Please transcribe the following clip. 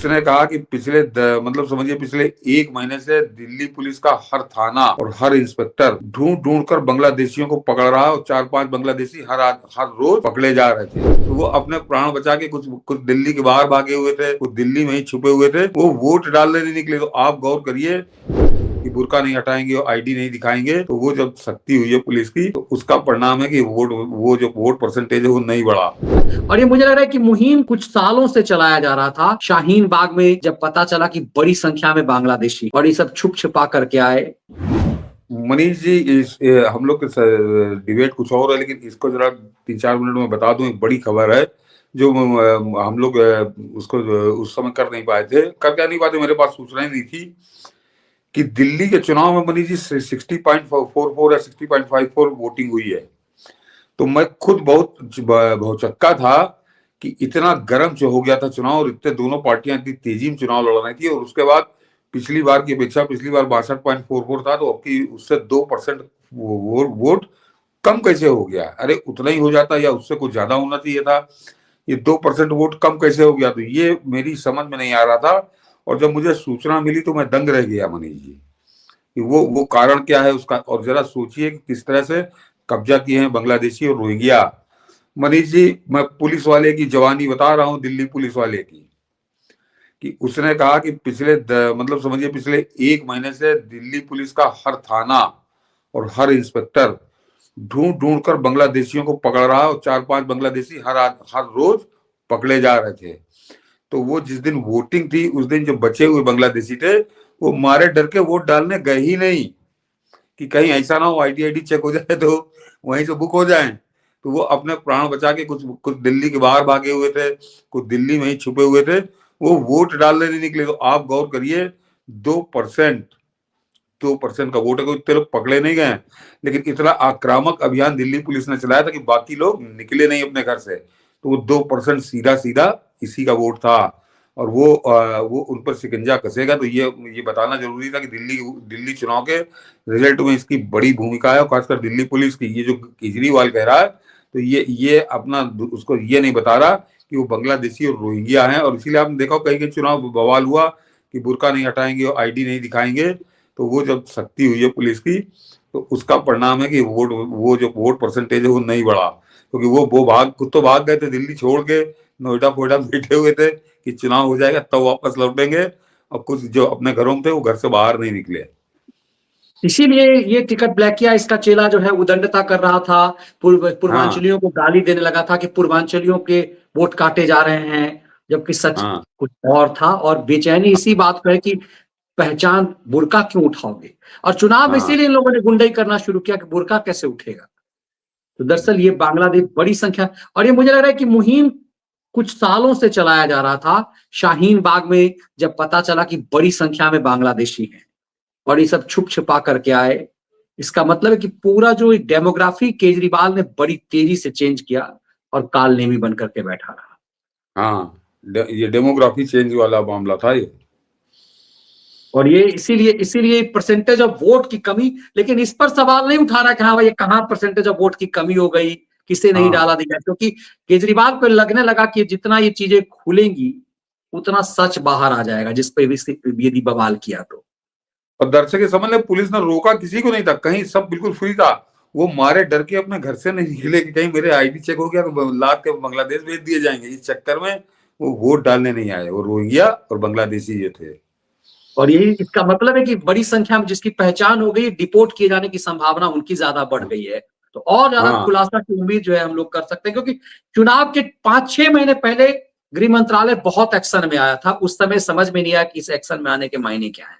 उसने कहा कि मतलब समझिए पिछले 1 महीने से दिल्ली पुलिस का हर थाना और हर इंस्पेक्टर ढूंढ ढूंढ कर बांग्लादेशियों को पकड़ रहा है और 4-5 बांग्लादेशी हर रोज पकड़े जा रहे थे। तो वो अपने प्राण बचा के कुछ दिल्ली के बाहर भागे हुए थे, कुछ दिल्ली में ही छुपे हुए थे, वो वोट डालने नहीं निकले। तो आप गौर करिए कि बुर्का नहीं हटाएंगे और आईडी नहीं दिखाएंगे, तो वो जब सख्ती हुई है पुलिस की, तो उसका परिणाम है कि वो जो वोट परसेंटेज है वो नहीं बढ़ा। और ये मुझे लग रहा है कि मुहिम कुछ सालों से चलाया जा रहा था। शाहीन बाग में जब पता चला कि बड़ी संख्या में बांग्लादेशी और ये सब छुप छिपा करके आए। मनीष जी, हम लोग डिबेट कुछ और है, लेकिन इसको जरा 3-4 मिनट में बता दूं। एक बड़ी खबर है जो हम लोग उसको उस समय कर नहीं पाए थे। कर क्या नहीं पाए थे, मेरे पास सूचनाएं नहीं थी कि दिल्ली के चुनाव में मनीष जी 60.44 या 60.54 वोटिंग हुई है। तो मैं खुद बहुत भौचक्का था कि इतना गर्म जो हो गया था चुनाव, और इतने दोनों पार्टियां इतनी तेजी में चुनाव लड़ रही थी। और उसके बाद पिछली बार की अपेक्षा पिछली बार 62.44 था, तो अब की उससे 2% वोट कम कैसे हो गया? अरे उतना ही हो जाता या उससे कुछ ज्यादा होना चाहिए था। ये 2% वोट कम कैसे हो गया? तो ये मेरी समझ में नहीं आ रहा था। और जब मुझे सूचना मिली तो मैं दंग रह गया मनीष जी कि वो कारण क्या है उसका। और जरा सोचिए कि किस तरह से कब्जा किए हैं बांग्लादेशी और रोहिंग्या। मनीष जी, मैं पुलिस वाले की जवानी बता रहा हूँ, दिल्ली पुलिस वाले की, कि उसने कहा कि मतलब समझिए पिछले 1 महीने से दिल्ली पुलिस का हर थाना और हर इंस्पेक्टर ढूंढ ढूंढ कर बांग्लादेशियों को पकड़ रहा है और 4-5 बांग्लादेशी हर रोज पकड़े जा रहे थे। तो वो जिस दिन वोटिंग थी उस दिन जो बचे हुए बांग्लादेशी थे, वो मारे डर के वोट डालने गए ही नहीं कि कहीं ऐसा ना हो आईडी चेक हो जाए तो वहीं से बुक हो जाए। तो वो अपने प्राण बचा के कुछ दिल्ली के बाहर भागे हुए थे, कुछ दिल्ली में ही छुपे हुए थे, वो वोट डालने नहीं निकले। तो आप गौर करिए, 2% 2% का वोट है, कोई इतने लोग पकड़े नहीं गए। लेकिन इतना आक्रामक अभियान दिल्ली पुलिस ने चलाया था कि बाकी लोग निकले नहीं अपने घर से। तो वो 2% सीधा सीधा इसी का वोट था। और वो उन पर शिकंजा कसेगा। तो ये बताना जरूरी था कि दिल्ली चुनाव के रिजल्ट में इसकी बड़ी भूमिका है, और खासकर दिल्ली पुलिस की। ये जो केजरीवाल कह रहा है, तो ये अपना उसको ये नहीं बता रहा कि वो बांग्लादेशी और रोहिंग्या हैं। और इसीलिए आपने देखा कहीं के चुनाव बवाल हुआ कि बुर्का नहीं हटाएंगे और आईडी नहीं दिखाएंगे। तो वो जब सख्ती हुई है पुलिस की, तो उसका परिणाम है कि वो जो वोट परसेंटेज है वो नहीं बढ़ा। क्योंकि वो खुद तो भाग गए थे दिल्ली छोड़ के, नोएडा फोएडा बैठे हुए थे कि चुनाव हो जाएगा तब वापस लौटेंगे। और कुछ जो अपने घरों में थे वो घर से बाहर नहीं निकले। इसीलिए ये टिकट ब्लैक किया। इसका चेला जो है उदंडता कर रहा था, पूर्वांचलियों को गाली देने लगा था कि पूर्वांचलियों के वोट काटे जा रहे हैं, जबकि सच कुछ और था। और बेचैनी इसी बात पर है कि पहचान बुर्का क्यों उठाओगे। और चुनाव में इसीलिए इन लोगों ने गुंडाई करना शुरू किया कि बुर्का कैसे उठेगा। तो दरअसल ये बांग्लादेश बड़ी संख्या, और ये मुझे लग रहा है कि मुहिम कुछ सालों से चलाया जा रहा था। शाहीन बाग में जब पता चला कि बड़ी संख्या में बांग्लादेशी हैं और ये सब छुप छिपा करके आए, इसका मतलब है कि पूरा जो डेमोग्राफी केजरीवाल ने बड़ी तेजी से चेंज किया और काल नेमी बन करके बैठा रहा। ये डेमोग्राफी चेंज वाला मामला था ये। और ये इसीलिए परसेंटेज ऑफ वोट की कमी। लेकिन इस पर सवाल नहीं उठा रहा कि हाँ भाई, ये कहाँ परसेंटेज ऑफ वोट की कमी हो गई, किसे नहीं डाला दिया। क्योंकि केजरीवाल को लगने लगा कि जितना ये चीजें खुलेंगी उतना सच बाहर आ जाएगा, जिस पे भी यदि बवाल किया तो। और दर्शक समझ ले, पुलिस ने रोका किसी को नहीं था, कहीं सब बिल्कुल फ्री था। वो मारे डर के अपने घर से नहीं निकले कि कहीं मेरे आईडी चेक हो गया तो लाद के बांग्लादेश भेज दिए जाएंगे। इस चक्कर में वो वोट डालने नहीं आए। वो रोहिंग्या और बांग्लादेशी ये थे। और यही इसका मतलब है कि बड़ी संख्या में जिसकी पहचान हो गई, डिपोर्ट किए जाने की संभावना उनकी ज्यादा बढ़ गई है। तो और ज्यादा खुलासा की उम्मीद जो है हम लोग कर सकते हैं। क्योंकि चुनाव के 5-6 महीने पहले गृह मंत्रालय बहुत एक्शन में आया था। उस समय समझ में नहीं आया कि इस एक्शन में आने के मायने क्या है।